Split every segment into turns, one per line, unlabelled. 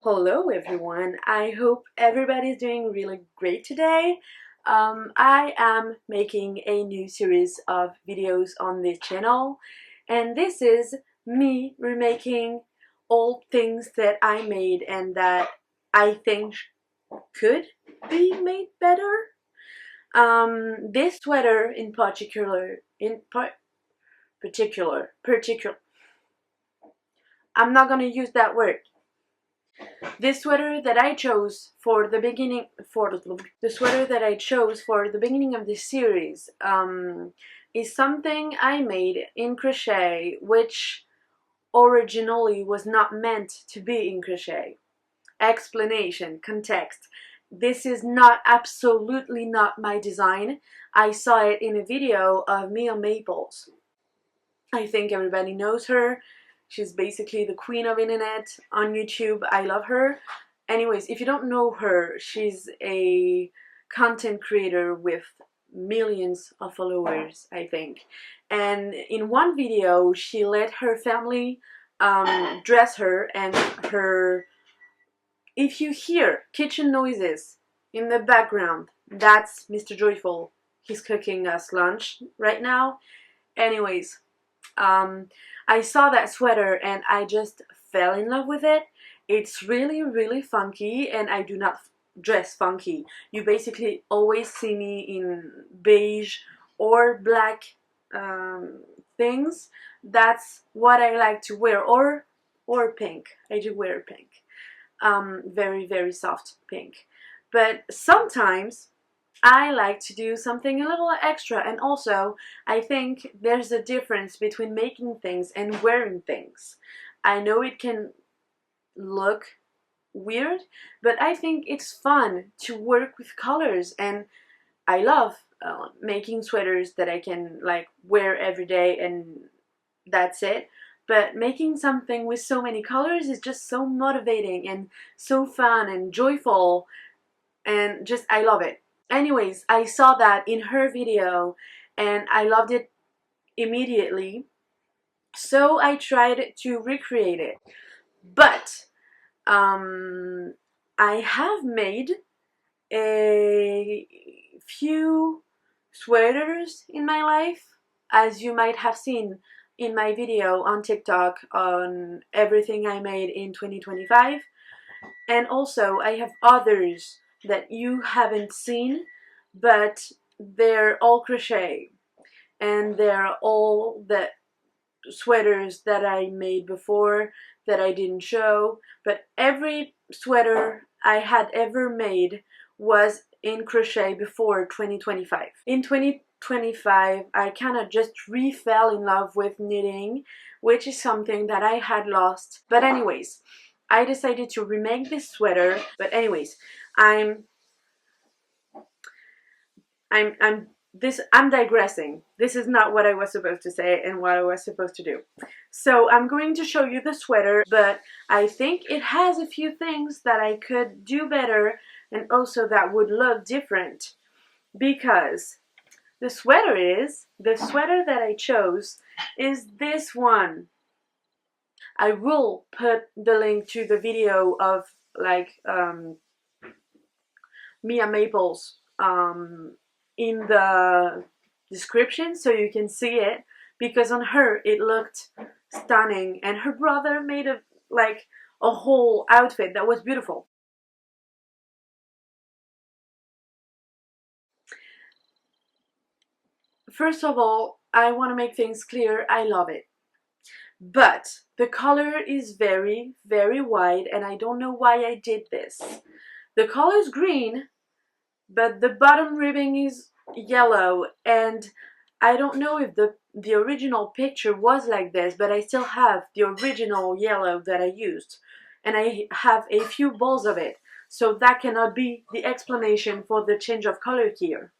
Hello everyone, I hope everybody's doing really great today. I am making a new series of videos on this channel, and this is me remaking old things that I made and that I think could be made better. This sweater in particular, I'm not gonna use that word. This sweater that I chose for the beginning of this series is something I made in crochet, which originally was not meant to be in crochet. Explanation, context. This is absolutely not my design. I saw it in a video of Mia Maples. I think everybody knows her. She's basically the queen of internet on YouTube. I love her. Anyways, if you don't know her, she's a content creator with millions of followers, I think. And in one video, she let her family dress her, and if you hear kitchen noises in the background, that's Mr. Joyful. He's cooking us lunch right now. Anyways, I saw that sweater and I just fell in love with it. It's really funky, and I do not dress funky. You basically always see me in beige or black things. That's what I like to wear, or pink. I do wear pink. Very soft pink. But sometimes I like to do something a little extra, and also I think there's a difference between making things and wearing things. I know it can look weird, but I think it's fun to work with colors, and I love making sweaters that I can like wear every day and that's it. But making something with so many colors is just so motivating and so fun and joyful, and just I love it. Anyways, I saw that in her video and I loved it immediately, so I tried to recreate it. But I have made a few sweaters in my life, as you might have seen in my video on TikTok on everything I made in 2025. And also I have others that you haven't seen, but they're all crochet, and they're all the sweaters that I made before that I didn't show. But every sweater I had ever made was in crochet before 2025. In 2025 I kind of just fell in love with knitting, which is something that I had lost. But anyways, I decided to remake this sweater. But anyways, I'm digressing. This is not what I was supposed to say and what I was supposed to do. So I'm going to show you the sweater, but I think it has a few things that I could do better and also that would look different, because the sweater that I chose is this one. I will put the link to the video of like Mia Maples in the description so you can see it, because on her it looked stunning, and her brother made a whole outfit that was beautiful. First of all, I want to make things clear. I love it, but the color is very wide, and I don't know why I did this. The color is green, but the bottom ribbing is yellow, and I don't know if the original picture was like this, but I still have the original yellow that I used, and I have a few balls of it, so that cannot be the explanation for the change of color here.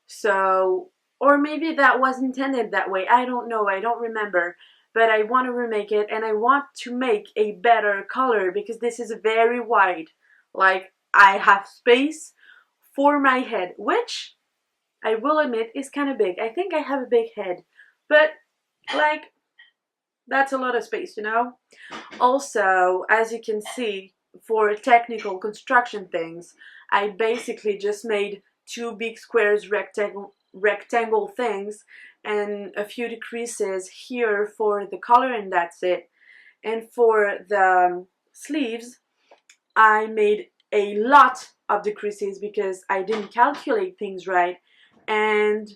So, or maybe that was intended that way, I don't know, I don't remember, but I want to remake it, and I want to make a better color because this is very wide. Like, I have space for my head, which I will admit is kind of big. I think I have a big head, but like, that's a lot of space, you know? Also, as you can see, for technical construction things. I basically just made two big squares rectangle things and a few decreases here for the color, and that's it. And for the sleeves, I made a lot of decreases because I didn't calculate things right, and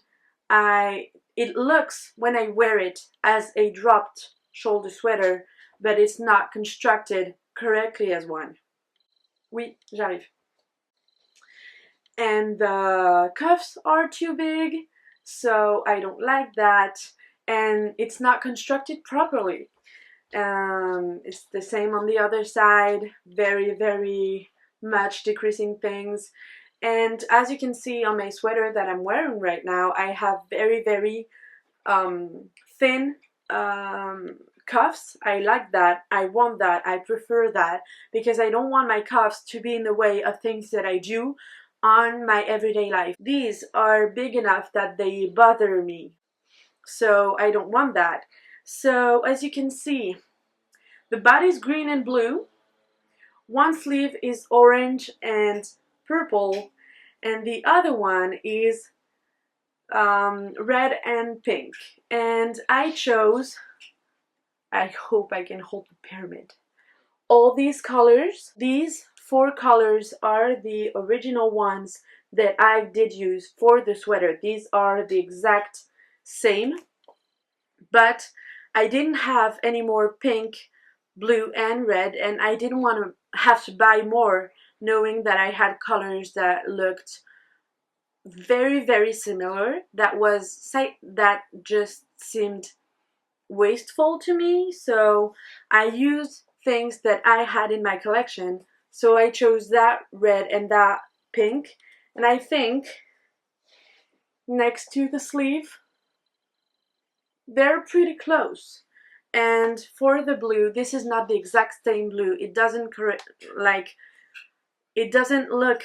it looks when I wear it as a dropped shoulder sweater, but it's not constructed correctly as one. Oui, j'arrive. And the cuffs are too big, so I don't like that, and it's not constructed properly. It's the same on the other side, very much decreasing things. And as you can see on my sweater that I'm wearing right now, I have very thin cuffs. I like that, I want that, I prefer that, because I don't want my cuffs to be in the way of things that I do on my everyday life. These are big enough that they bother me, so I don't want that. So as you can see, the body is green and blue, one sleeve is orange and purple, and the other one is red and pink. And I chose, I hope I can hold the pyramid, all these colors. These 4 colors are the original ones that I did use for the sweater. These are the exact same, but I didn't have any more pink, blue and red, and I didn't want to have to buy more, knowing that I had colors that looked very similar. That just seemed wasteful to me, so I used things that I had in my collection. So I chose that red and that pink, and I think next to the sleeve they're pretty close. And for the blue, this is not the exact same blue. It doesn't look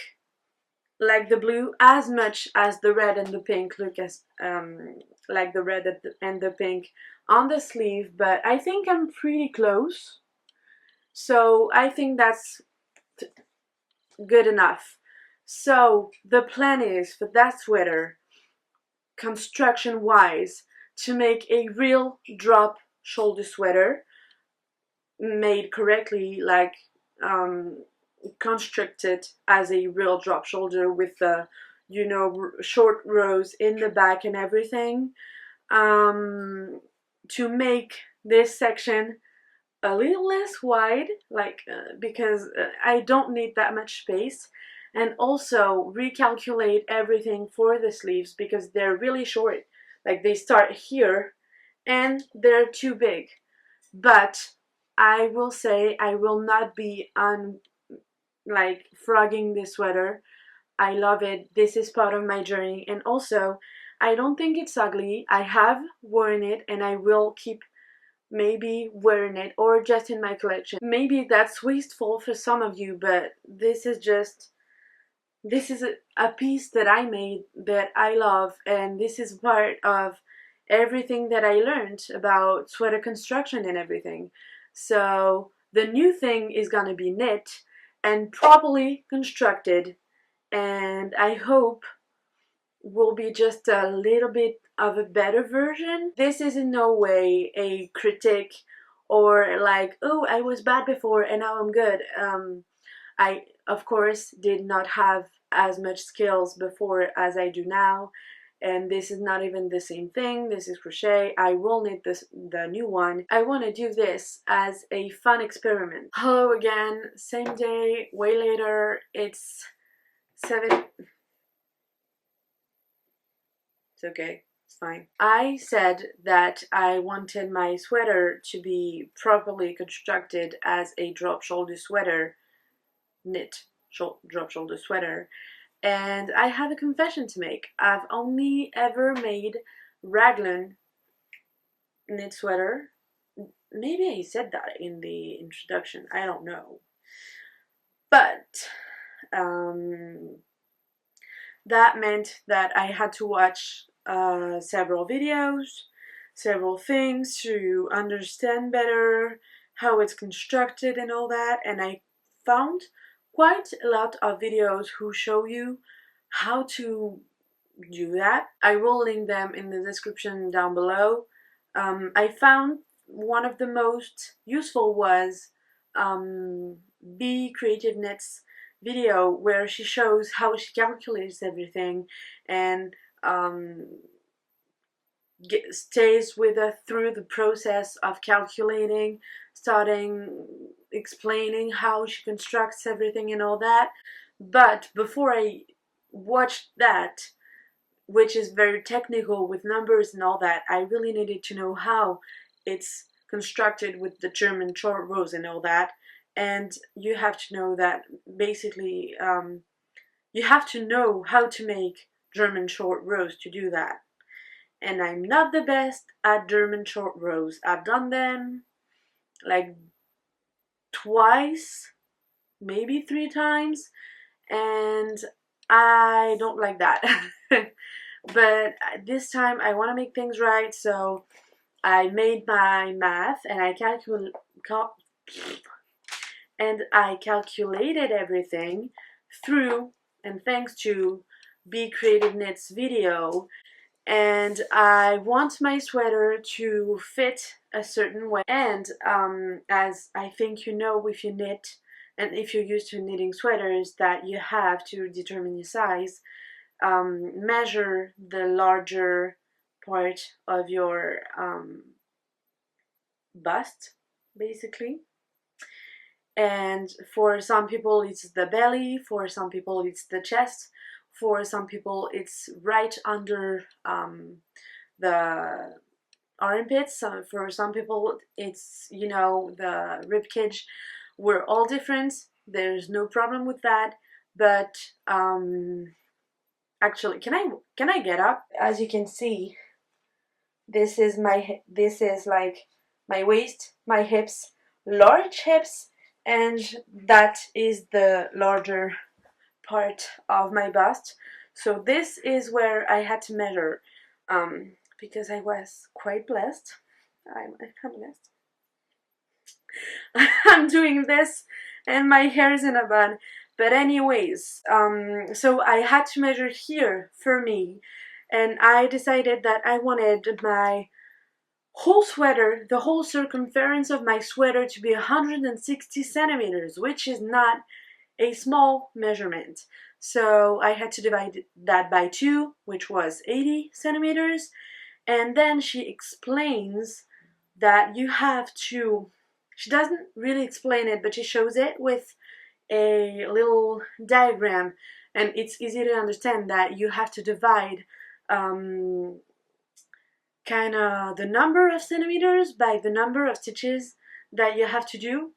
like the blue as much as the red and the pink look as like the red and the pink on the sleeve, but I think I'm pretty close, so I think that's good enough. So the plan is for that sweater, construction wise, to make a real drop shoulder sweater made correctly, like constructed as a real drop shoulder with the, you know, short rows in the back and everything, to make this section a little less wide, like because I don't need that much space, and also recalculate everything for the sleeves because they're really short. Like they start here and they're too big. But I will say I will not be frogging this sweater. I love it. This is part of my journey, and also I don't think it's ugly. I have worn it and I will keep maybe wearing it, or just in my collection. Maybe that's wasteful for some of you, but this is a piece that I made that I love, and this is part of everything that I learned about sweater construction and everything. So the new thing is gonna be knit and properly constructed, and I hope will be just a little bit of a better version. This is in no way a critique or like, oh, I was bad before and now I'm good. I of course did not have as much skills before as I do now, and this is not even the same thing. This is crochet. I will knit the new one. I want to do this as a fun experiment. Hello again, same day, way later. It's 7. It's okay, it's fine. I said that I wanted my sweater to be properly constructed as a drop shoulder sweater, knit drop shoulder sweater, and I have a confession to make. I've only ever made raglan knit sweater. Maybe I said that in the introduction, I don't know. But that meant that I had to watch several videos, several things to understand better how it's constructed and all that, and I found quite a lot of videos who show you how to do that. I will link them in the description down below. I found one of the most useful was Be Creative Knits video, where she shows how she calculates everything and stays with us through the process of calculating, starting explaining how she constructs everything and all that. But before I watched that, which is very technical with numbers and all that, I really needed to know how it's constructed with the German short rows and all that. And you have to know that basically you have to know how to make German short rows to do that. And I'm not the best at German short rows. I've done them like twice, maybe 3 times, and I don't like that. But this time I want to make things right, so I made my math and I calculated everything through and thanks to Be Creative Knits video. And I want my sweater to fit a certain way. And as I think you know if you knit, and if you're used to knitting sweaters, that you have to determine your size, measure the larger part of your bust, basically. And for some people it's the belly, for some people it's the chest, for some people it's right under the armpits, for some people it's, you know, the rib cage. We're all different, there's no problem with that. But actually, can I get up? As you can see, this is like my waist, my hips, large hips, and that is the larger part of my bust. So this is where I had to measure, because I was quite blessed. I'm blessed. I'm doing this and my hair is in a bun. But anyways, so I had to measure here for me, and I decided that I wanted my whole sweater, the whole circumference of my sweater, to be 160 centimeters, which is not a small measurement. So I had to divide that by 2, which was 80 centimeters. And then she explains that you have to, she doesn't really explain it, but she shows it with a little diagram, and it's easy to understand that you have to divide kind of the number of centimeters by the number of stitches that you have to do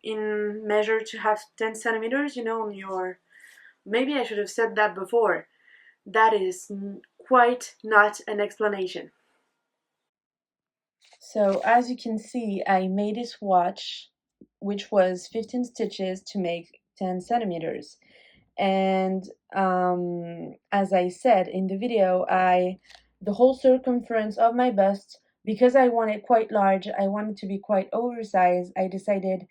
in measure to have 10 centimeters, you know, on your, maybe I should have said that before. That is quite not an explanation. So as you can see, I made a swatch which was 15 stitches to make 10 centimeters. And as I said in the video, the whole circumference of my bust, because I want it quite large, I want it to be quite oversized, I decided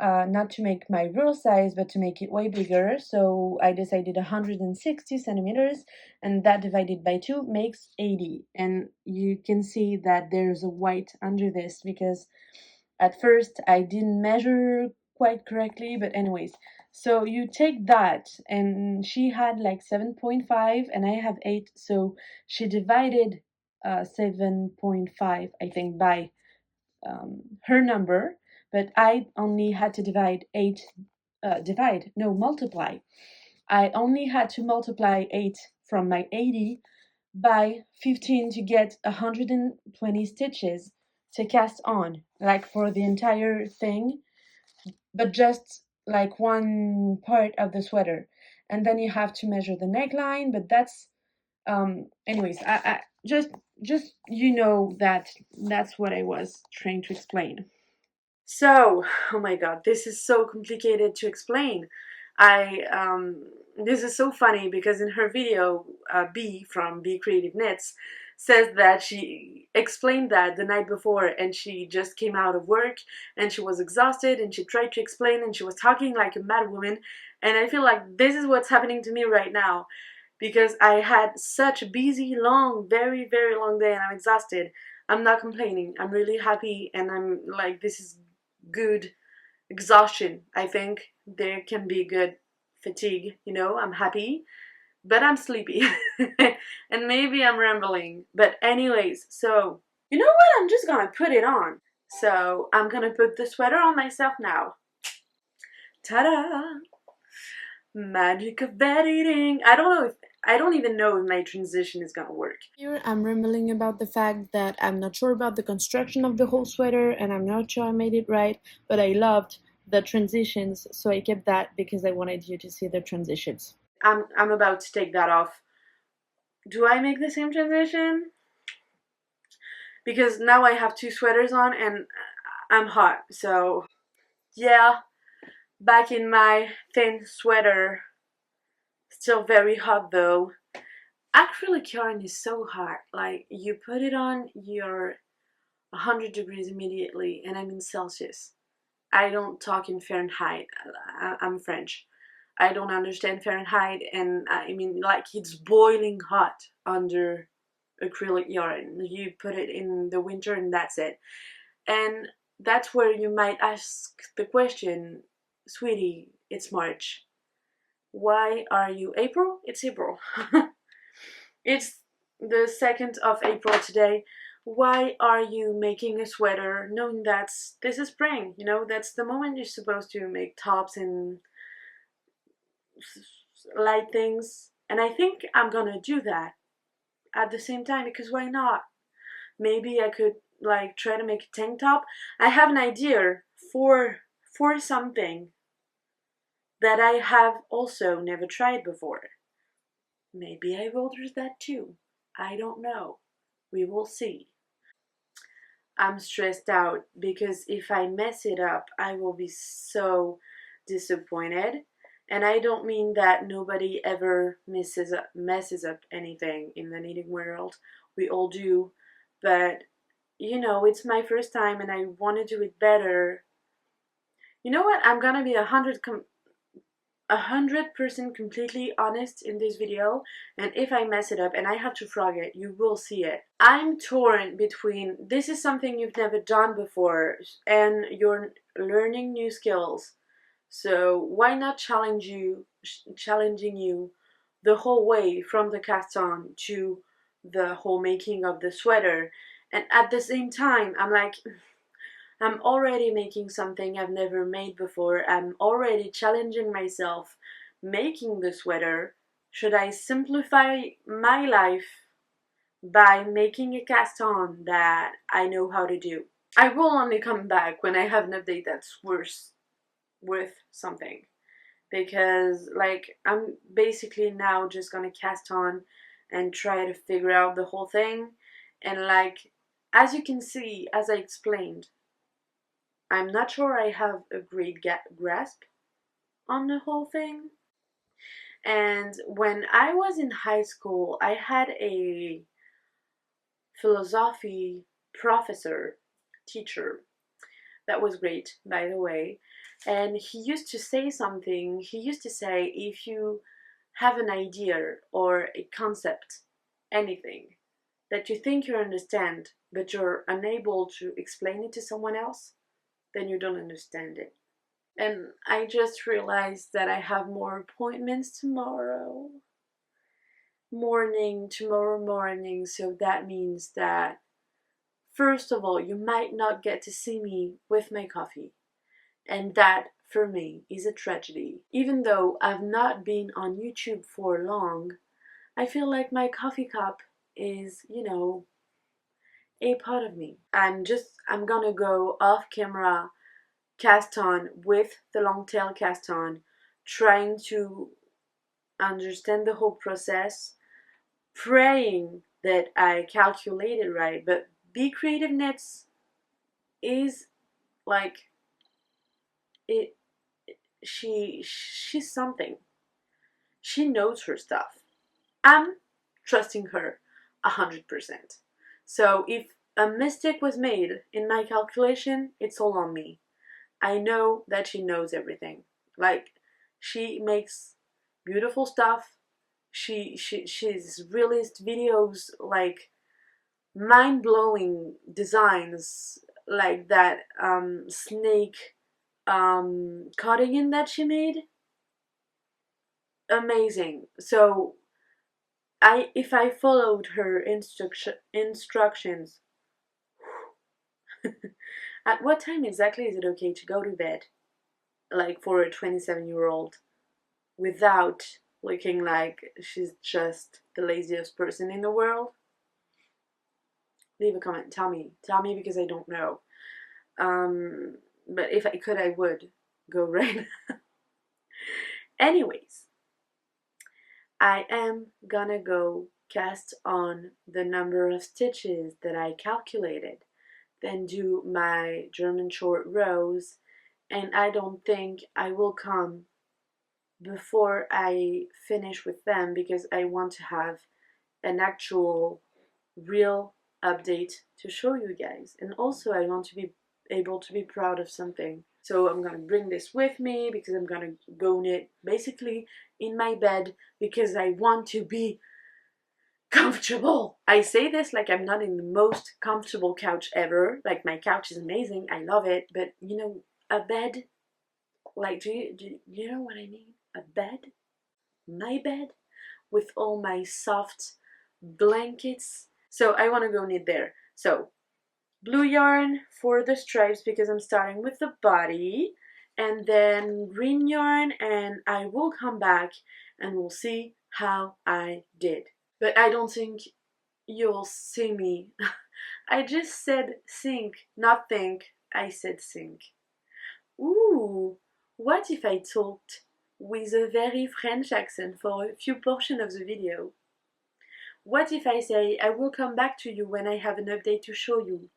not to make my real size, but to make it way bigger. So I decided 160 centimeters, and that divided by 2 makes 80. And you can see that there's a white under this, because at first I didn't measure quite correctly, but anyways. So you take that, and she had like 7.5 and I have 8, so she divided 7.5, I think, by her number, but I only had to multiply. I only had to multiply 8 from my 80 by 15 to get 120 stitches to cast on, like for the entire thing, but just like one part of the sweater. And then you have to measure the neckline, but that's anyways, I just you know, that's what I was trying to explain. So, oh my god, this is so complicated to explain. This is so funny because in her video, B from Be Creative Knits, says that she explained that the night before and she just came out of work and she was exhausted and she tried to explain and she was talking like a mad woman. And I feel like this is what's happening to me right now because I had such a busy, long, very, very long day and I'm exhausted. I'm not complaining. I'm really happy and I'm like, this is good exhaustion. I think there can be good fatigue, you know, I'm happy, but I'm sleepy. And maybe I'm rambling. But anyways, so, you know what? I'm just gonna put it on. So, I'm gonna put the sweater on myself now. Ta-da! Magic of editing. I don't even know if my transition is gonna work. Here I'm rambling about the fact that I'm not sure about the construction of the whole sweater and I'm not sure I made it right, but I loved the transitions, so I kept that because I wanted you to see the transitions. I'm about to take that off. Do I make the same transition? Because now I have two sweaters on and I'm hot, so yeah, back in my thin sweater. Still very hot though. Acrylic yarn is so hot. Like, you put it on, you're 100 degrees immediately, and I'm in Celsius. I don't talk in Fahrenheit. I'm French. I don't understand Fahrenheit, and I mean, like, it's boiling hot under acrylic yarn. You put it in the winter and that's it. And that's where you might ask the question, sweetie, it's March. Why are you April? It's April. It's the 2nd of April today. Why are you making a sweater knowing that this is spring? You know, that's the moment you're supposed to make tops and light things. And I think I'm gonna do that at the same time because why not? Maybe I could like try to make a tank top. I have an idea for something that I have also never tried before. Maybe I will do that too. I don't know. We will see. I'm stressed out because if I mess it up, I will be so disappointed. And I don't mean that nobody ever messes up anything in the knitting world. We all do. But, you know, it's my first time and I want to do it better. You know what? I'm gonna be 100% completely honest in this video, and if I mess it up and I have to frog it, you will see it. I'm torn between this is something you've never done before and you're learning new skills, so why not challenging you the whole way from the cast on to the whole making of the sweater. And at the same time I'm like, I'm already making something I've never made before. I'm already challenging myself making the sweater. Should I simplify my life by making a cast on that I know how to do? I will only come back when I have an update that's worth something. Because like I'm basically now just gonna cast on and try to figure out the whole thing. And like, as you can see, as I explained, I'm not sure I have a great grasp on the whole thing. And when I was in high school, I had a philosophy teacher, that was great, by the way. And he used to say something, he used to say, if you have an idea or a concept, anything, that you think you understand, but you're unable to explain it to someone else, then you don't understand it. And I just realized that I have more appointments tomorrow morning, so that means that, first of all, you might not get to see me with my coffee. And that, for me, is a tragedy. Even though I've not been on YouTube for long, I feel like my coffee cup is, you know, a part of me. I'm gonna go off camera cast on with the long tail cast on, trying to understand the whole process, praying that I calculated right. But Be Creative Knits is like it. She's something. She knows her stuff. I'm trusting her. 100%. So if a mistake was made in my calculation, it's all on me. I know that she knows everything. Like, she makes beautiful stuff. She's released videos, like mind-blowing designs, like that snake cardigan that she made. Amazing. So if I followed her instructions, at what time exactly is it okay to go to bed? Like for a 27-year-old, without looking like she's just the laziest person in the world? Leave a comment. Tell me because I don't know. But if I could, I would go right now. Anyways, I am gonna go cast on the number of stitches that I calculated, then do my German short rows, and I don't think I will come before I finish with them because I want to have an actual real update to show you guys, and also I want to be able to be proud of something. So I'm gonna bring this with me because I'm gonna go knit basically in my bed because I want to be comfortable. I say this like I'm not in the most comfortable couch ever. Like, my couch is amazing, I love it, but you know, a bed, like, do you know what I mean? A bed, my bed, with all my soft blankets. So I want to go knit there. So blue yarn for the stripes because I'm starting with the body, and then green yarn, and I will come back and we'll see how I did. But I don't think you'll see me. I just said sink, not think. I said sink. Ooh, what if I talked with a very French accent for a few portions of the video? What if I say, I will come back to you when I have an update to show you?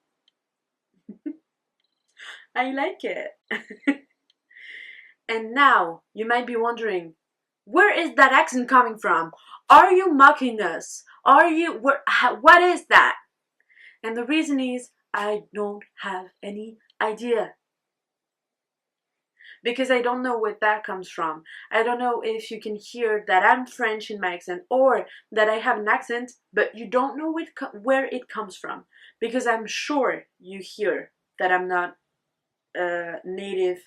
I like it. And now, you might be wondering, where is that accent coming from? Are you mocking us? What is that? And the reason is, I don't have any idea. Because I don't know where that comes from. I don't know if you can hear that I'm French in my accent, or that I have an accent, but you don't know where it comes from. Because I'm sure you hear that I'm not a native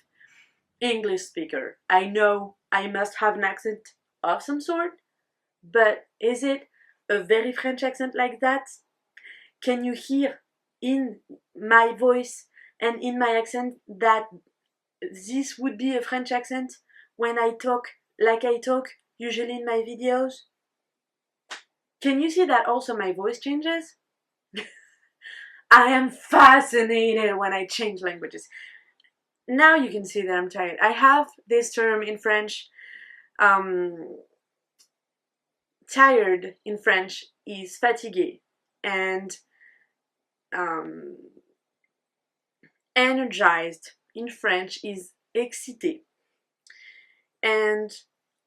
English speaker. I know I must have an accent of some sort, but is it a very French accent like that? Can you hear in my voice and in my accent that this would be a French accent when I talk like I talk usually in my videos? Can you see that also my voice changes? I am fascinated when I change languages. Now you can see that I'm tired. I have this term in French. Tired in French is fatigué, and energized in French is excité. And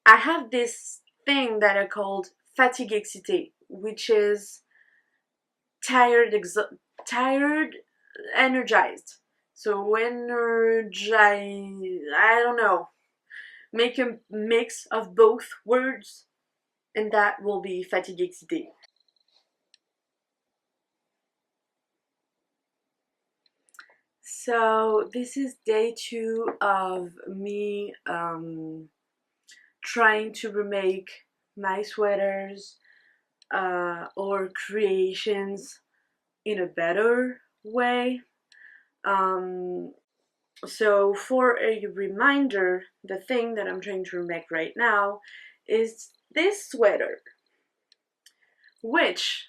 I have this thing that I called fatigue excité, which is tired, energized. So energized, I don't know. Make a mix of both words, and that will be fatigue excité. So this is day 2 of me trying to remake my sweaters or creations in a better way. So for a reminder, the thing that I'm trying to remake right now is this sweater, which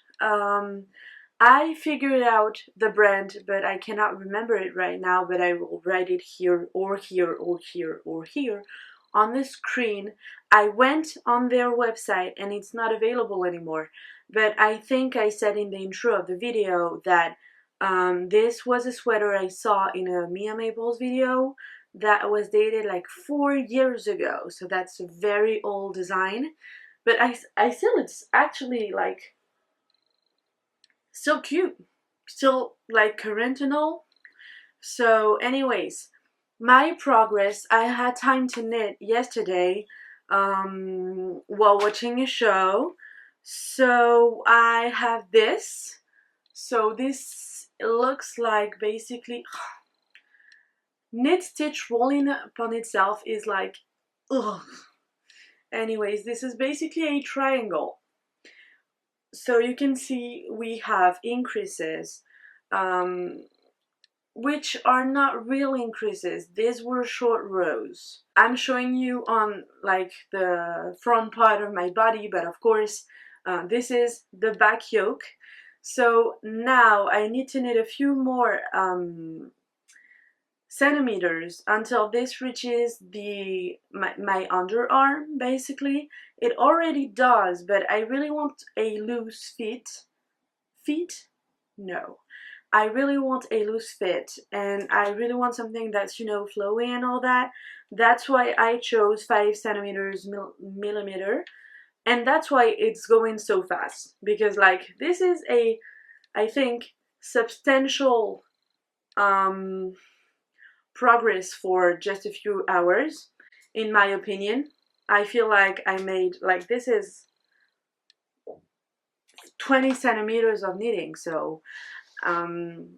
I figured out the brand, but I cannot remember it right now, but I will write it here or here or here or here on the screen. I went on their website and it's not available anymore, but I think I said in the intro of the video that this was a sweater I saw in a Mia Maples video that was dated like 4 years ago, so that's a very old design, but I feel it's actually like still cute, still like current and all. So anyways, my progress, I had time to knit yesterday while watching a show. So I have this. So this looks like basically knit stitch rolling upon itself is like ugh. Anyways, this is basically a triangle. So you can see we have increases, which are not real increases. These were short rows. I'm showing you on like the front part of my body, but of course this is the back yoke. So now I need to knit a few more centimeters until this reaches my underarm. Basically it already does, but I really want a loose fit. No, I really want a loose fit, and I really want something that's, you know, flowy and all that. That's why I chose 5 centimeters millimeter, and that's why it's going so fast, because like this is a, I think, substantial progress for just a few hours, in my opinion. I feel like I made, like, this is 20 centimeters of knitting, so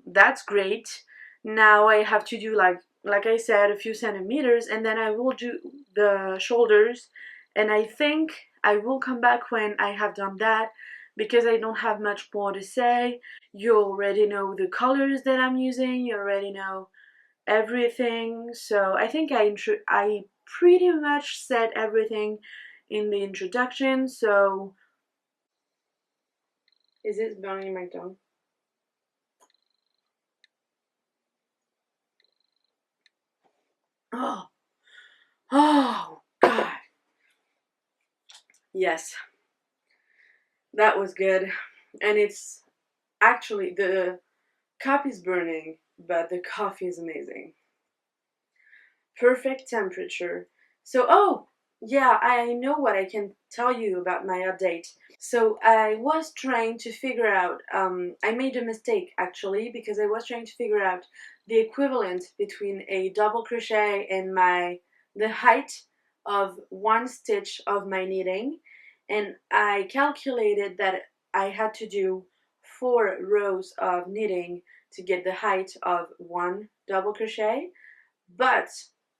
that's great. Now I have to do like I said, a few centimeters, and then I will do the shoulders, and I think I will come back when I have done that, because I don't have much more to say. You already know the colors that I'm using, you already know everything, so I think I pretty much said everything in the introduction. So is this burning my tongue? Oh, oh God. Yes, that was good. And it's actually, the cup is burning, but the coffee is amazing. Perfect temperature. So, oh, yeah, I know what I can tell you about my update. So I was trying to figure out, I made a mistake actually, because I was trying to figure out the equivalent between a double crochet and the height of one stitch of my knitting, and I calculated that I had to do 4 rows of knitting to get the height of one double crochet, but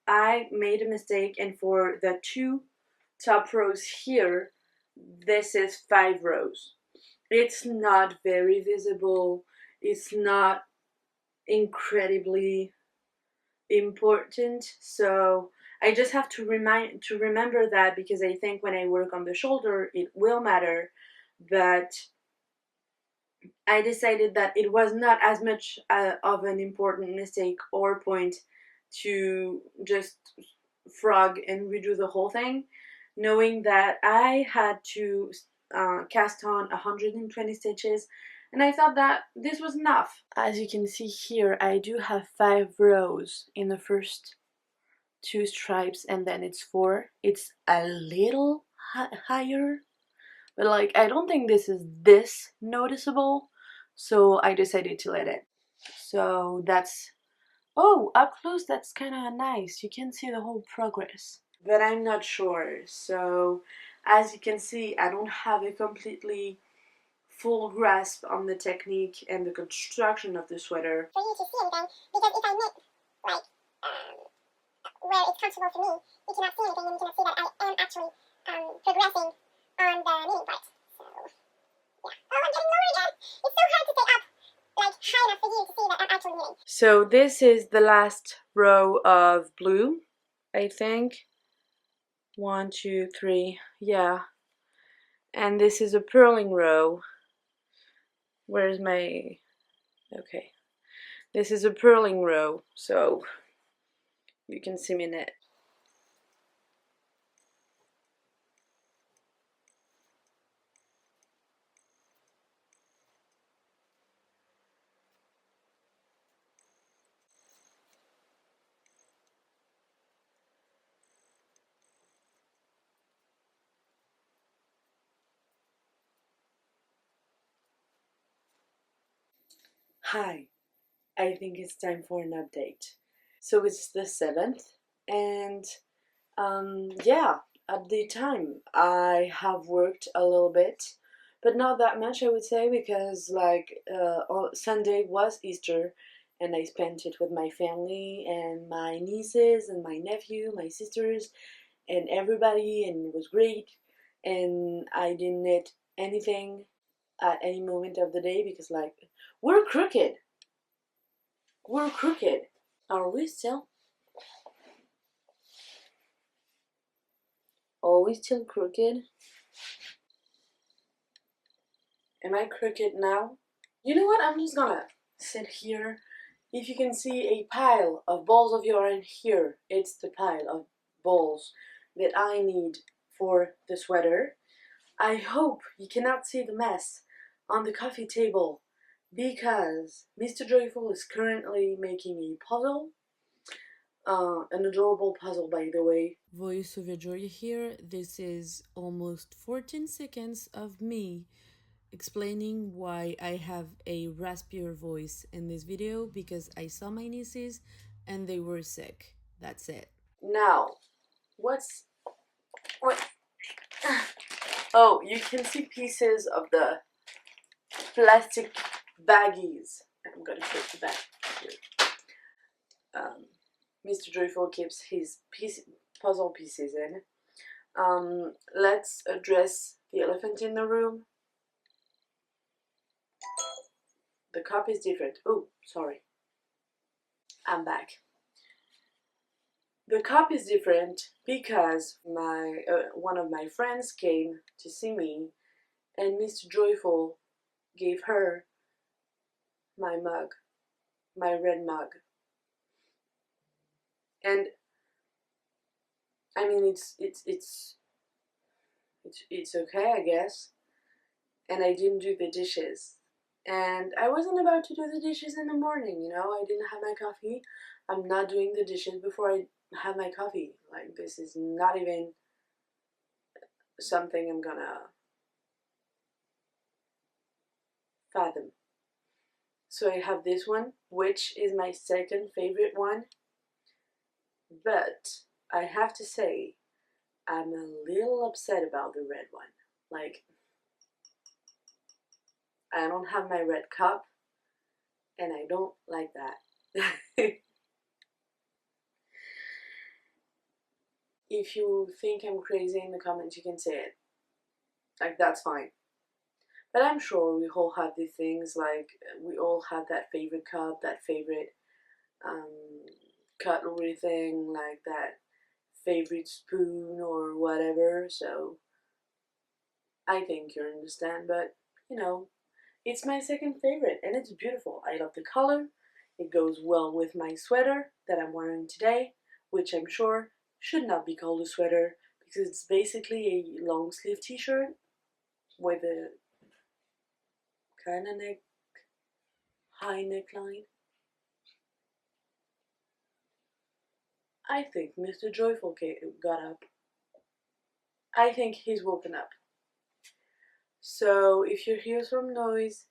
I made a mistake, and for the 2 top rows here, this is 5 rows. It's not very visible, it's not incredibly important, so I just have to remember that, because I think when I work on the shoulder it will matter. But I decided that it was not as much of an important mistake or point to just frog and redo the whole thing, knowing that I had to cast on 120 stitches, and I thought that this was enough. As you can see here, I do have 5 rows in the first 2 stripes, and then it's 4. It's a little higher, but like I don't think this is this noticeable, so I decided to let it. So that's, oh, up close that's kind of nice. You can see the whole progress, but I'm not sure. So as you can see, I don't have a completely full grasp on the technique and the construction of the sweater.
For you to see anything, because if I knit like where it's comfortable for me, you cannot see anything, and you cannot see that I am actually progressing on the knitting part. So yeah. Oh, I'm getting lower again. It's so hard to stay up like high enough for you to see that I'm actually knitting.
So this is the last row of blue, I think. 1, 2, 3, yeah. And this is a purling row. Where's my, okay. This is a purling row, so you can see me knit. Hi, I think it's time for an update. So it's the 7th, and yeah, update time. I have worked a little bit, but not that much, I would say, because Sunday was Easter, and I spent it with my family and my nieces and my nephew, my sisters, and everybody, and it was great. And I didn't eat anything at any moment of the day because, we're crooked. We're crooked. Are we still? Are we still crooked? Am I crooked now? You know what? I'm just gonna sit here. If you can see a pile of balls of yarn here, it's the pile of balls that I need for the sweater. I hope you cannot see the mess on the coffee table because Mr. Joyful is currently making a puzzle. An adorable puzzle, by the way. Voice of joy here. This is almost 14 seconds of me explaining why I have a raspier voice in this video because I saw my nieces and they were sick. That's it. Now, what? Oh, you can see pieces of the plastic baggies. I'm gonna take the bag here. Mr. Joyful keeps his puzzle pieces in. Let's address the elephant in the room. The cup is different. Oh, sorry. I'm back. The cup is different because one of my friends came to see me, and Mr. Joyful gave her my mug, my red mug. And I mean, it's okay, I guess. And I didn't do the dishes. And I wasn't about to do the dishes in the morning, you know? I didn't have my coffee. I'm not doing the dishes before I have my coffee. Like, this is not even something I'm gonna fathom. So I have this one, which is my second favorite one. But I have to say, I'm a little upset about the red one. Like, I don't have my red cup, and I don't like that. If you think I'm crazy in the comments, you can say it. Like, that's fine. But I'm sure we all have these things, like, we all have that favorite cup, that favorite cutlery thing, like that favorite spoon or whatever, so I think you understand, but, you know, it's my second favorite, and it's beautiful. I love the color. It goes well with my sweater that I'm wearing today, which I'm sure should not be called a sweater because it's basically a long sleeve t-shirt with a kind of high neckline. I think Mr. Joyful got up. I think he's woken up. So if you hear some noise,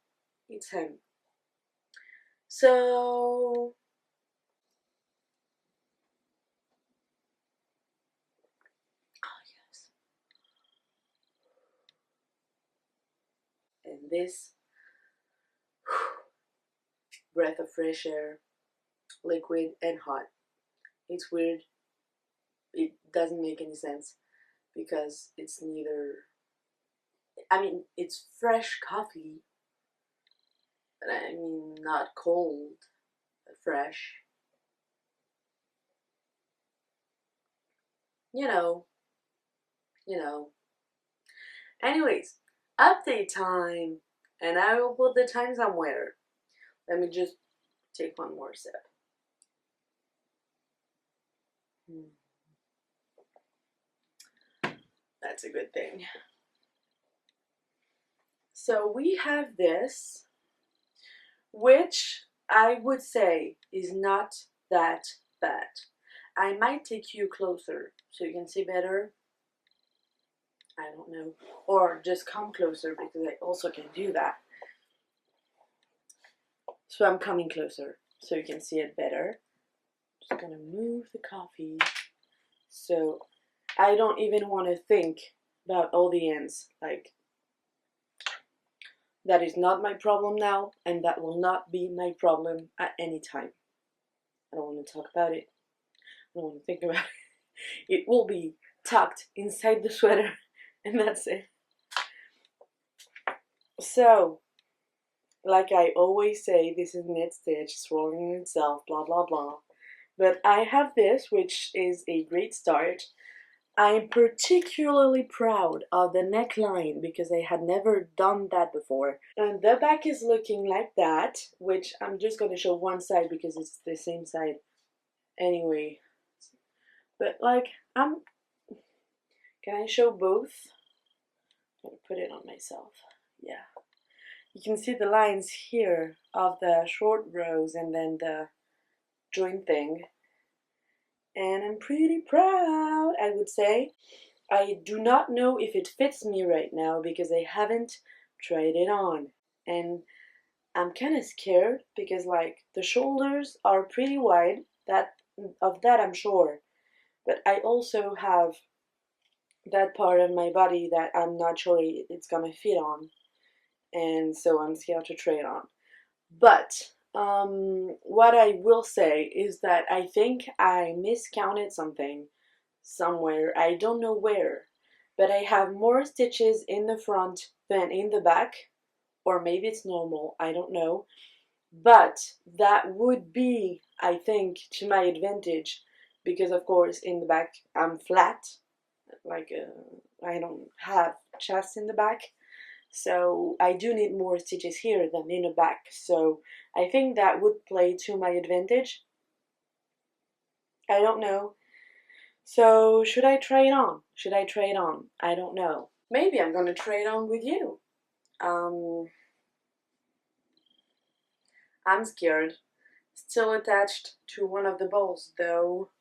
it's him. So yes. And this breath of fresh air, liquid and hot. It's weird. It doesn't make any sense because it's neither. I mean, it's fresh coffee, but I mean, not cold, fresh. You know, you know. Anyways, update time, and I will put the time somewhere. Let me just take one more sip. That's a good thing. So we have this, which I would say is not that bad. I might take you closer so you can see better. I don't know. Or just come closer because I also can do that. So I'm coming closer so you can see it better. Just gonna move the coffee so I don't even want to think about all the ends. Like, that is not my problem now, and that will not be my problem at any time. I don't want to talk about it. I don't want to think about it. It will be tucked inside the sweater, and that's it. So, like I always say, this is knit stitch, it's rolling in itself, blah blah blah. But I have this, which is a great start. I'm particularly proud of the neckline because I had never done that before. And the back is looking like that, which I'm just going to show one side because it's the same side anyway. But like, can I show both? I'm going to put it on myself. Yeah. You can see the lines here of the short rows and then the joint thing. And I'm pretty proud, I would say. I do not know if it fits me right now because I haven't tried it on. And I'm kind of scared because like the shoulders are pretty wide, of that I'm sure. But I also have that part of my body that I'm not sure it's gonna fit on. And so I'm scared to try it on. But what I will say is that I think I miscounted something somewhere. I don't know where, but I have more stitches in the front than in the back, or maybe it's normal, I don't know. But that would be, I think, to my advantage because of course in the back I'm flat, like I don't have chest in the back. So I do need more stitches here than in the back. So I think that would play to my advantage. I don't know. So should I try it on? Should I try it on? I don't know. Maybe I'm gonna try it on with you. I'm scared. Still attached to one of the balls, though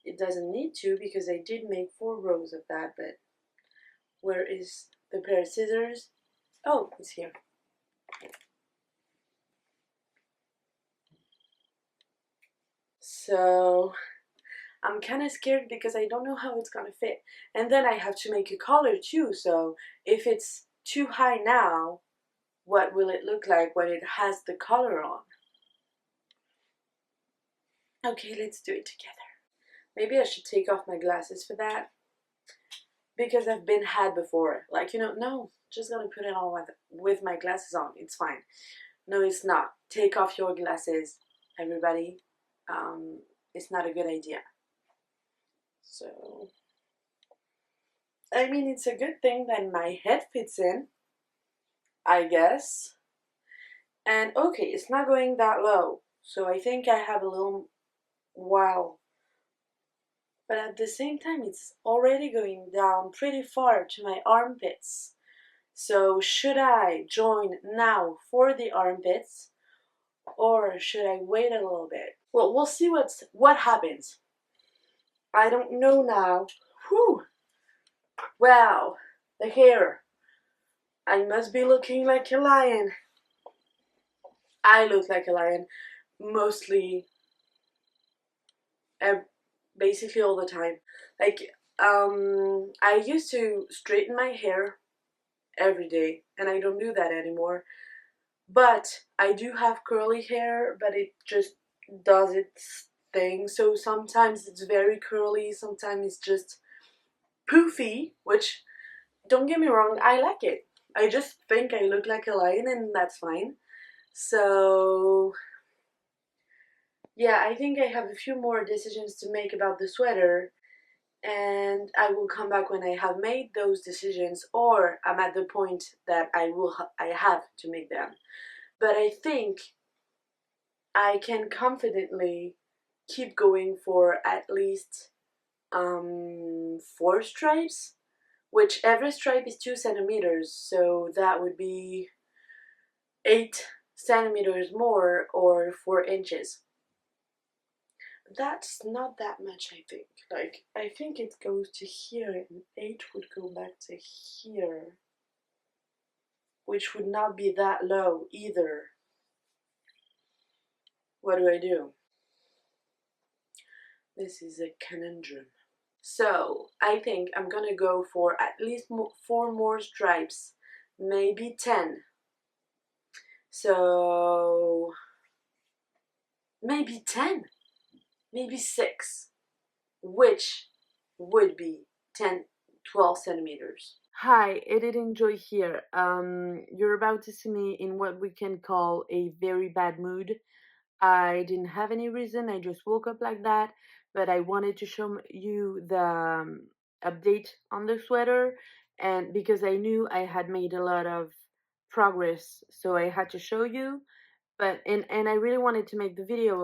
it doesn't need to because I did make 4 rows of that, but where is the pair of scissors? Oh, it's here. So I'm kind of scared because I don't know how it's gonna fit. And then I have to make a collar too, so if it's too high now, what will it look like when it has the collar on? Okay, let's do it together. Maybe I should take off my glasses for that because I've been had before. Like, you know, no, just gonna put it on with my glasses on. It's fine. No, it's not. Take off your glasses, everybody. It's not a good idea. So, I mean, it's a good thing that my head fits in, I guess. And okay, it's not going that low. So I think I have a little while. But at the same time, it's already going down pretty far to my armpits. So should I join now for the armpits or should I wait a little bit? Well, we'll see what happens. I don't know now. Whew. Wow, the hair. I must be looking like a lion. I look like a lion mostly, basically all the time. Like, I used to straighten my hair every day and I don't do that anymore. But I do have curly hair, but it just does its thing. So sometimes it's very curly, sometimes it's just poofy, which, don't get me wrong, I like it. I just think I look like a lion and that's fine. So yeah, I think I have a few more decisions to make about the sweater and I will come back when I have made those decisions or I'm at the point that I have to make them. But I think I can confidently keep going for at least 4 stripes, which every stripe is 2 centimeters, so that would be 8 centimeters more or 4 inches. That's not that much, I think. Like, I think it goes to here and 8 would go back to here, which would not be that low either. What do I do? This is a conundrum. So I think I'm gonna go for at least 4 more stripes, maybe 10. So maybe 10, maybe 6, which would be 10, 12 centimeters. Hi, Editing Joy here. You're about to see me in what we can call a very bad mood. I didn't have any reason, I just woke up like that, but I wanted to show you the update on the sweater, and because I knew I had made a lot of progress, so I had to show you. But and I really wanted to make the video.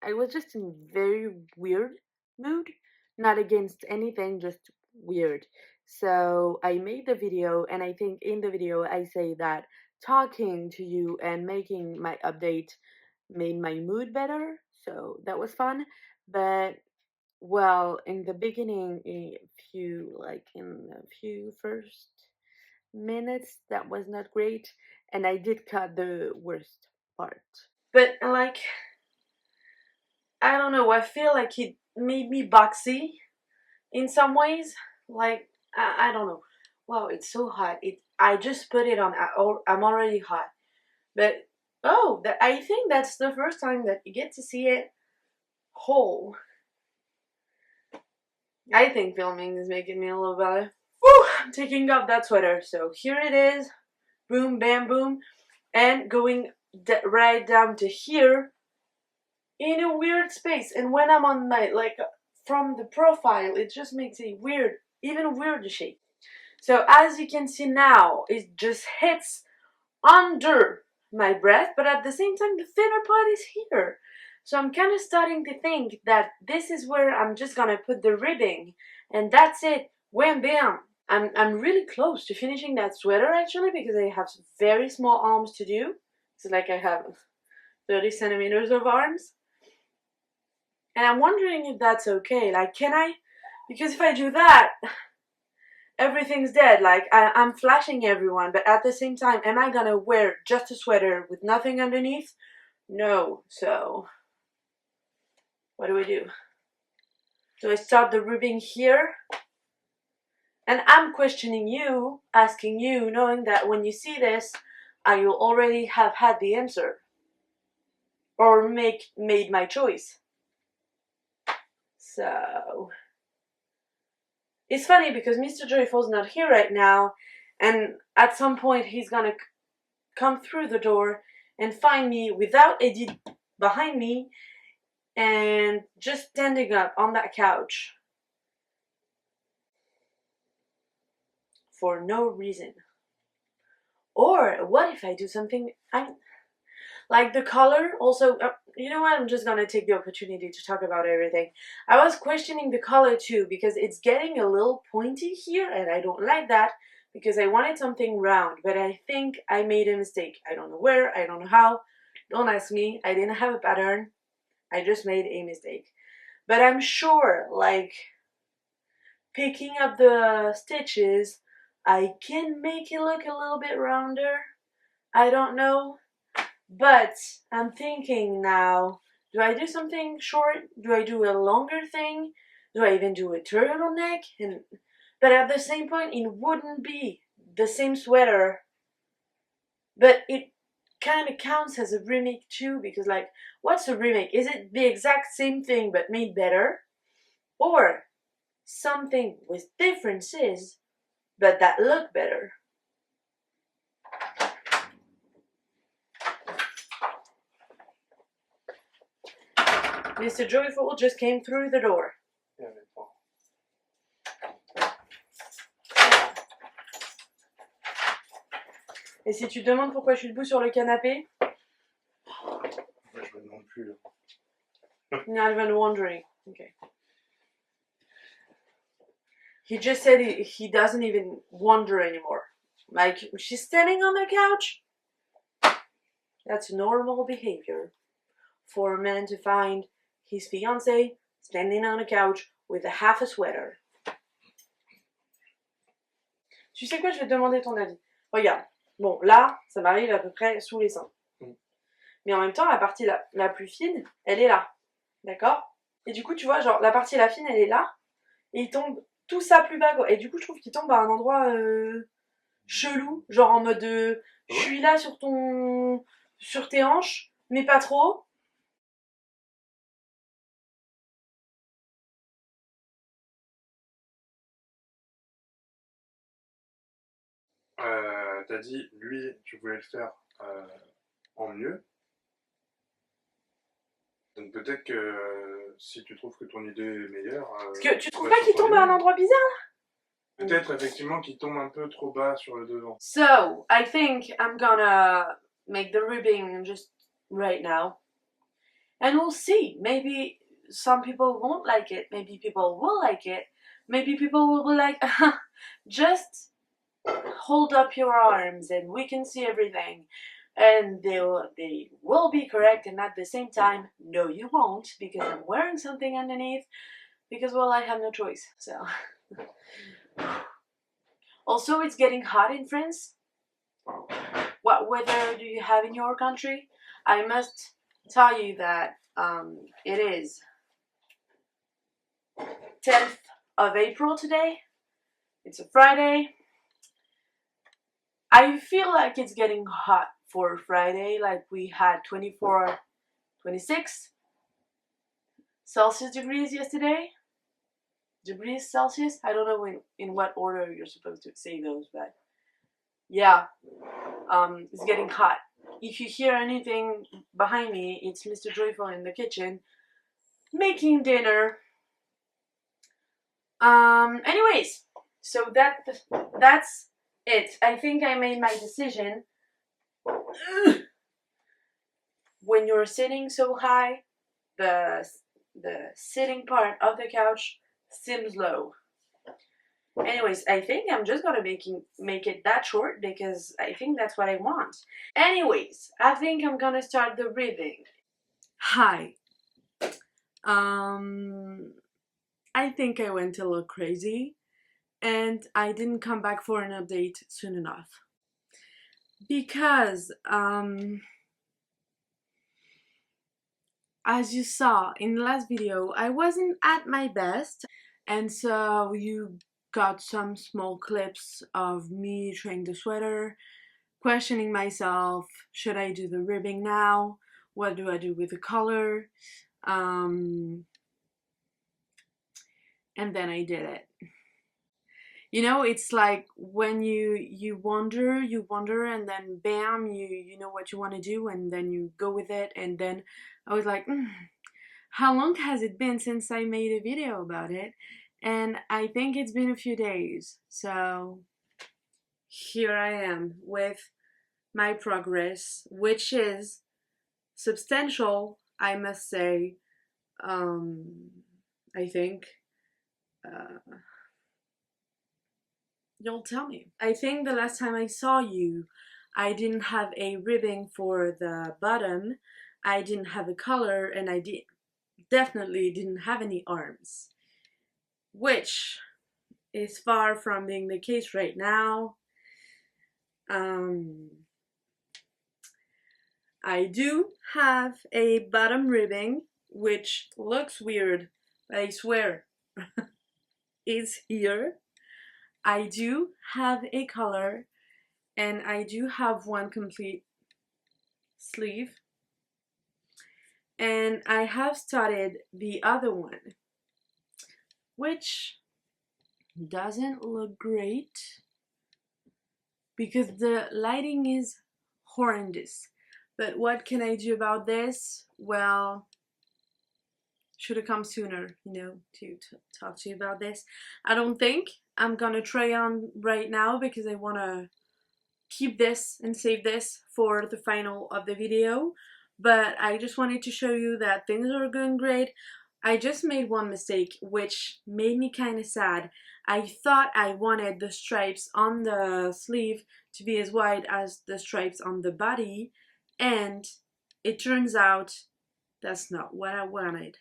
I was just in very weird mood, not against anything, just weird. So I made the video, and I think in the video I say that talking to you and making my update made my mood better, so that was fun. But well, in the beginning, in a few first minutes, that was not great, and I did cut the worst part. But like, I don't know, I feel like it made me boxy in some ways. Like, I don't know. Wow, it's so hot. I just put it on. I'm already hot. But oh, I think that's the first time that you get to see it whole. I think filming is making me a little better. Whew, I'm taking off that sweater. So here it is. Boom, bam, boom. And going right down to here in a weird space. And when I'm on my, like, from the profile, it just makes a weird, even weirder shape. So as you can see now, it just hits under my breath, but at the same time the thinner part is here. So I'm kind of starting to think that this is where I'm just gonna put the ribbing, and that's it. Wham bam. I'm really close to finishing that sweater actually, because I have very small arms to do. It's like I have 30 centimeters of arms. And I'm wondering if that's okay. Like, can I? Because if I do that, everything's dead. Like, I'm flashing everyone, but at the same time, am I gonna wear just a sweater with nothing underneath? No. So what do I do? Do I start the ribbing here? And I'm questioning you, asking you, knowing that when you see this, you'll already have had the answer or made my choice. So it's funny because Mr. Joyful's not here right now, and at some point he's gonna come through the door and find me without Edith behind me and just standing up on that couch for no reason. Or what if I do something like the color also, you know what, I'm just gonna take the opportunity to talk about everything. I was questioning the color too, because it's getting a little pointy here and I don't like that, because I wanted something round, but I think I made a mistake. I don't know where, I don't know how, don't ask me, I didn't have a pattern, I just made a mistake. But I'm sure, like, picking up the stitches, I can make it look a little bit rounder, I don't know. But I'm thinking now, do I do something short? Do I do a longer thing? Do I even do a turtleneck? But at the same point, it wouldn't be the same sweater. But it kind of counts as a remake too, because like, what's a remake? Is it the exact same thing but made better? Or something with differences but that look better? Mr. Joyful just came through the door. Et si tu te demandes pourquoi je suis debout sur le canapé?
Je me demande plus.
Not even wondering. Okay. He just said he doesn't even wonder anymore. Like, she's standing on the couch? That's normal behavior for a man to find his fiancée standing on a couch with a half a sweater. Tu sais quoi, je vais te demander ton avis. Regarde. Bon, là, ça m'arrive à peu près sous les seins. mais en même temps, la partie la plus fine, elle est là. D'accord? Et du coup, tu vois, genre, la partie la fine, elle est là, et il tombe tout ça plus bas, quoi. Et du coup, je trouve qu'il tombe à un endroit chelou, genre en mode je suis là sur tes hanches, mais pas trop.
T'as dit, lui, tu voulais le faire en mieux. Donc peut-être que si tu trouves que ton idée est meilleure...
Parce que tu
on
trouves
va
pas
sur
qu'il
ton
tombe à un
idée.
endroit bizarre?
Peut-être effectivement qu'il tombe un peu trop bas sur le devant.
So, I think I'm gonna make the ribbing just right now. And we'll see. Maybe some people won't like it. Maybe people will like it. Maybe people will be like, just hold up your arms and we can see everything. And they will be correct, and at the same time, no, you won't, because I'm wearing something underneath. Because, well, I have no choice. So, also, it's getting hot in France. What weather do you have in your country? I must tell you that it is 10th of April today. It's a Friday. I feel like it's getting hot for Friday, like we had 24, 26 Celsius degrees yesterday. Degrees Celsius? I don't know in what order you're supposed to say those, but yeah, it's getting hot. If you hear anything behind me, it's Mr. Joyful in the kitchen making dinner. Anyways, so that's it. I think I made my decision. When you're sitting so high, the sitting part of the couch seems low. Anyways, I think I'm just gonna make it that short because I think that's what I want. Anyways, I think I'm gonna start the ribbing. Hi. I think I went a little crazy and I didn't come back for an update soon enough. Because as you saw in the last video, I wasn't at my best, and so you got some small clips of me trying the sweater, questioning myself, should I do the ribbing now? What do I do with the color? And then I did it. You know, it's like when you wonder, and then bam, you know what you want to do, and then you go with it. And then I was like, how long has it been since I made a video about it? And I think it's been a few days. So here I am with my progress, which is substantial, I must say. I think you'll tell me. I think the last time I saw you, I didn't have a ribbing for the bottom, I didn't have a color, and I definitely didn't have any arms, which is far from being the case right now. I do have a bottom ribbing, which looks weird, but I swear it's here. I do have a color, and I do have one complete sleeve, and I have started the other one, which doesn't look great because the lighting is horrendous. But what can I do about this? Well, should have come sooner, you know, to talk to you about this. I don't think I'm gonna try on right now because I want to keep this and save this for the final of the video. But I just wanted to show you that things are going great. I just made one mistake, which made me kind of sad. I thought I wanted the stripes on the sleeve to be as wide as the stripes on the body, and it turns out that's not what I wanted.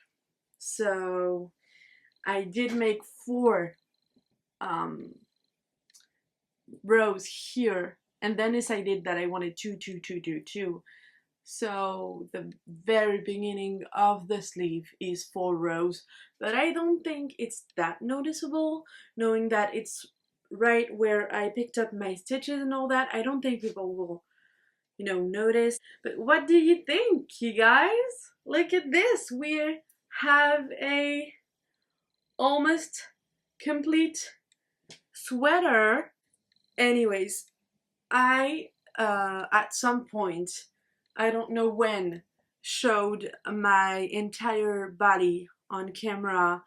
So I did make 4 rows here, and then decided that I wanted 2, 2, 2, 2, 2. So the very beginning of the sleeve is 4 rows, but I don't think it's that noticeable, knowing that it's right where I picked up my stitches and all that. I don't think people will, notice. But what do you think, you guys? Look at this. We have a almost complete sweater. Anyways, I at some point, I don't know when, showed my entire body on camera.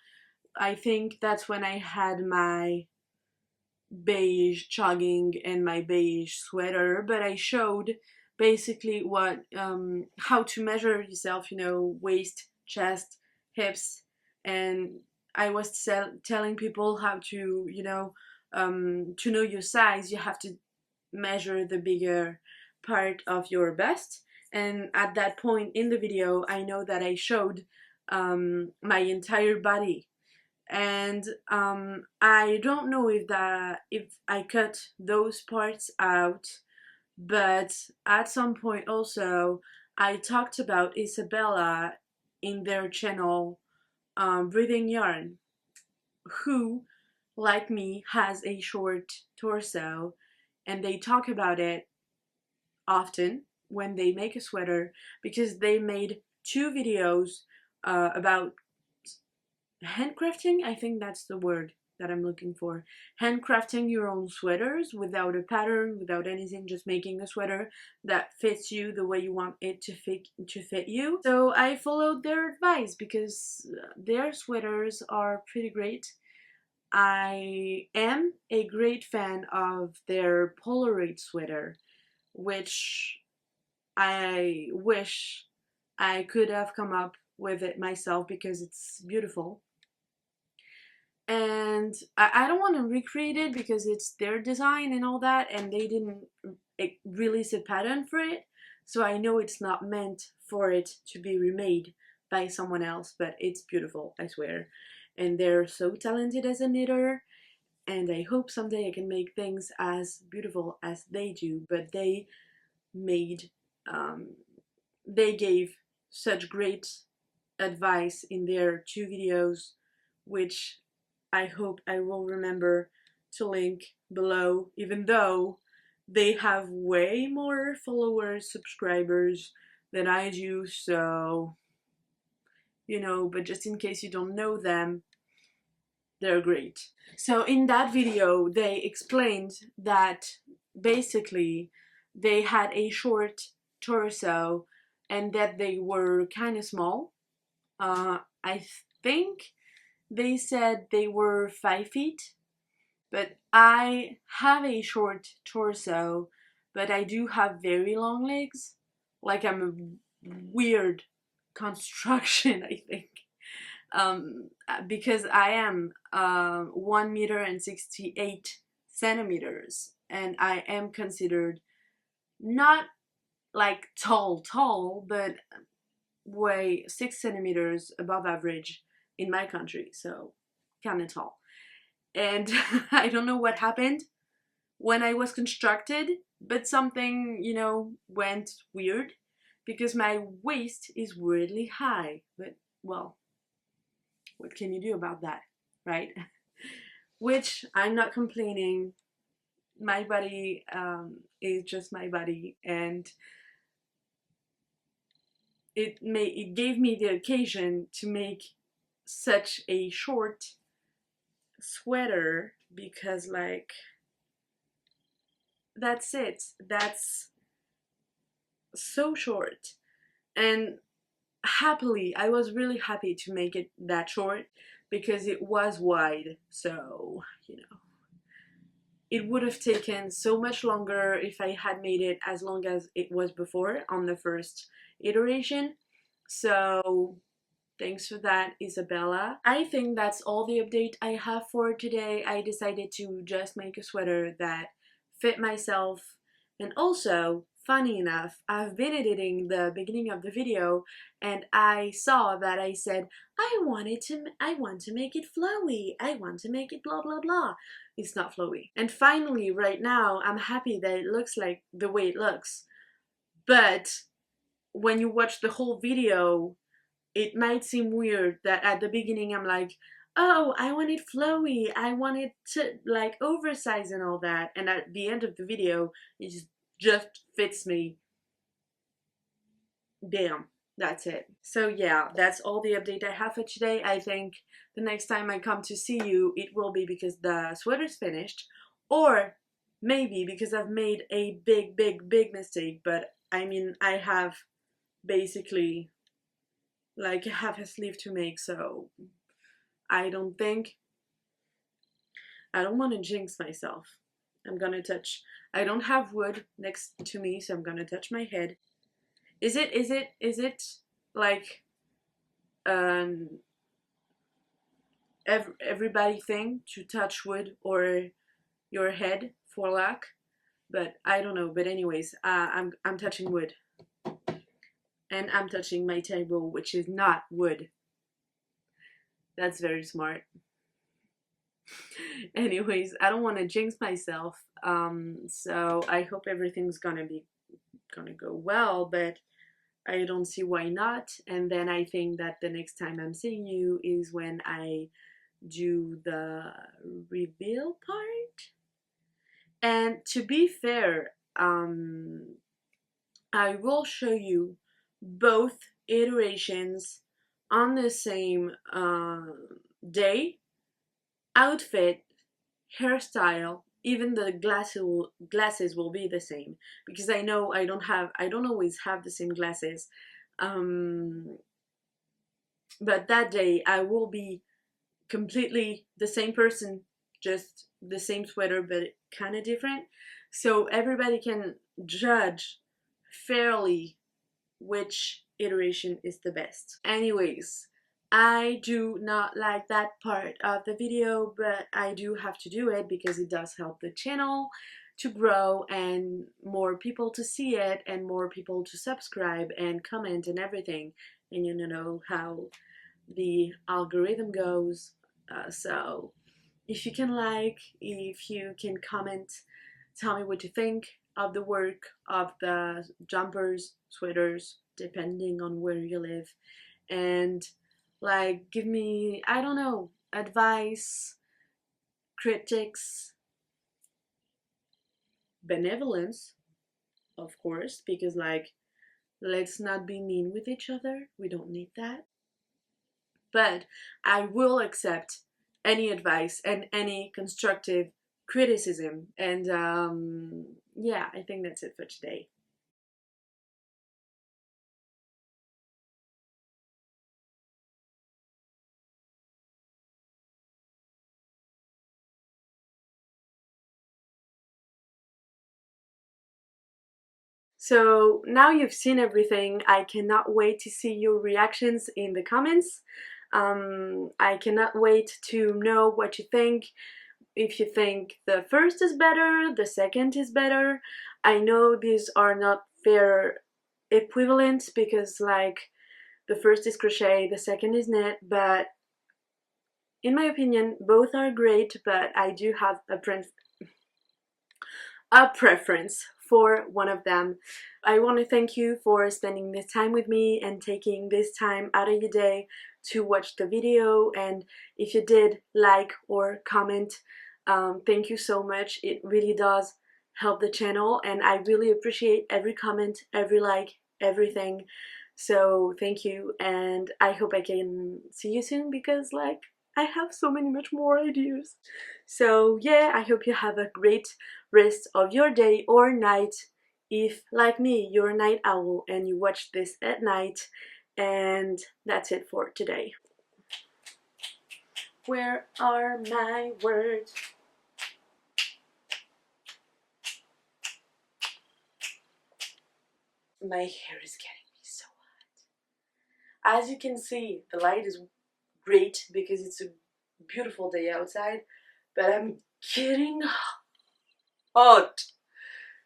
I think that's when I had my beige jogging and my beige sweater, but I showed basically how to measure yourself, waist, chest, hips, and I was telling people how to, to know your size. You have to measure the bigger part of your bust. And at that point in the video, I know that I showed my entire body. And I don't know if I cut those parts out, but at some point also I talked about Isabella in their channel, Breathing Yarn, who, like me, has a short torso, and they talk about it often when they make a sweater because they made 2 videos about handcrafting. I think that's the word that I'm looking for. Handcrafting your own sweaters without a pattern, without anything, just making a sweater that fits you the way you want it to fit you. So I followed their advice because their sweaters are pretty great. I am a great fan of their Polaroid sweater, which I wish I could have come up with it myself because it's beautiful. And I don't want to recreate it because it's their design and all that, and they didn't release a pattern for it, so I know it's not meant for it to be remade by someone else, but it's beautiful, I swear. And they're so talented as a knitter, and I hope someday I can make things as beautiful as they do. But they made they gave such great advice in their 2 videos, which I hope I will remember to link below, even though they have way more followers, subscribers than I do, so, but just in case you don't know them, they're great. So in that video, they explained that basically they had a short torso and that they were kind of small. I think they said they were 5 feet, but I have a short torso, but I do have very long legs. Like I'm a weird construction, I think. Because I am 1 meter and 68 centimeters, and I am considered not like tall, but way 6 centimeters above average in my country, so kind of tall. And I don't know what happened when I was constructed, but something, went weird because my waist is weirdly high. But, well, what can you do about that, right? Which I'm not complaining. My body is just my body, and it gave me the occasion to make such a short sweater because, like, that's it. That's so short. And happily, I was really happy to make it that short because it was wide. So, it would have taken so much longer if I had made it as long as it was before on the first iteration. So thanks for that, Isabella. I think that's all the update I have for today. I decided to just make a sweater that fit myself, and also, funny enough, I've been editing the beginning of the video and I saw that I said I want to make it flowy, I want to make it blah blah blah. It's not flowy. And finally, right now, I'm happy that it looks like the way it looks, but when you watch the whole video, it might seem weird that at the beginning I'm like, oh, I want it flowy, I want it to like oversized and all that, and at the end of the video it just fits me. Bam, that's it. So yeah, that's all the update I have for today. I think the next time I come to see you, it will be because the sweater's finished, or maybe because I've made a big mistake. But I mean, I have basically like half a sleeve to make, so I don't want to jinx myself. I'm gonna touch, I don't have wood next to me, so I'm gonna touch my head. Is it like everybody thing to touch wood or your head for luck? But I don't know. But anyways, I'm touching wood, and I'm touching my table, which is not wood. That's very smart. Anyways, I don't want to jinx myself. So I hope everything's gonna go well, but I don't see why not. And then I think that the next time I'm seeing you is when I do the reveal part. And to be fair, I will show you both iterations on the same day, outfit, hairstyle, even the glasses will be the same, because I know I don't always have the same glasses. But that day I will be completely the same person, just the same sweater but kind of different, so everybody can judge fairly which iteration is the best. Anyways, I do not like that part of the video, but I do have to do it because it does help the channel to grow and more people to see it and more people to subscribe and comment and everything, and you know how the algorithm goes. So if you can like, if you can comment, tell me what you think of the work, of the jumpers, sweaters, depending on where you live, and like give me, I don't know, advice, critics, benevolence, of course, because like, let's not be mean with each other, we don't need that. But I will accept any advice and any constructive criticism. And yeah, I think that's it for today. So now you've seen everything, I cannot wait to see your reactions in the comments. I cannot wait to know what you think. If you think the first is better, the second is better. I know these are not fair equivalents because like the first is crochet, the second is knit, but in my opinion both are great, but I do have a preference for one of them. I want to thank you for spending this time with me and taking this time out of your day to watch the video, and if you did like or comment, thank you so much. It really does help the channel and I really appreciate every comment, every like, everything. So thank you, and I hope I can see you soon because like I have so much more ideas. So yeah, I hope you have a great rest of your day or night if, like me, you're a night owl and you watch this at night. And that's it for today. Where are my words? My hair is getting me so hot. As you can see, the light is great because it's a beautiful day outside, but I'm getting hot.